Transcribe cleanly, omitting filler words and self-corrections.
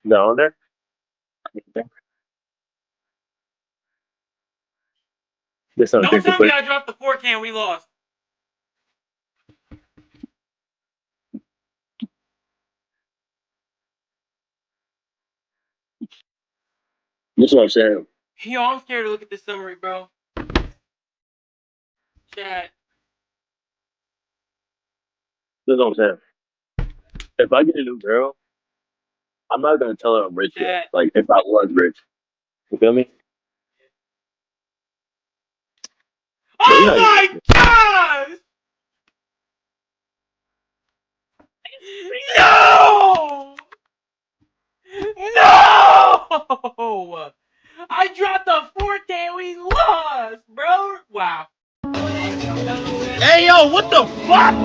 No, there. There's no Don't drink to tell me put. I dropped the 4 can we lost. That's what I'm saying. Yo, I'm scared to look at this summary, bro. Chat. That's what I'm saying. If I get a new girl, I'm not gonna tell her I'm rich yet. Chat. Like if I was rich, you feel me? But you're Oh not even my rich. god! No! No! I dropped the 4K we lost, bro. Wow. Hey, yo, what the fuck?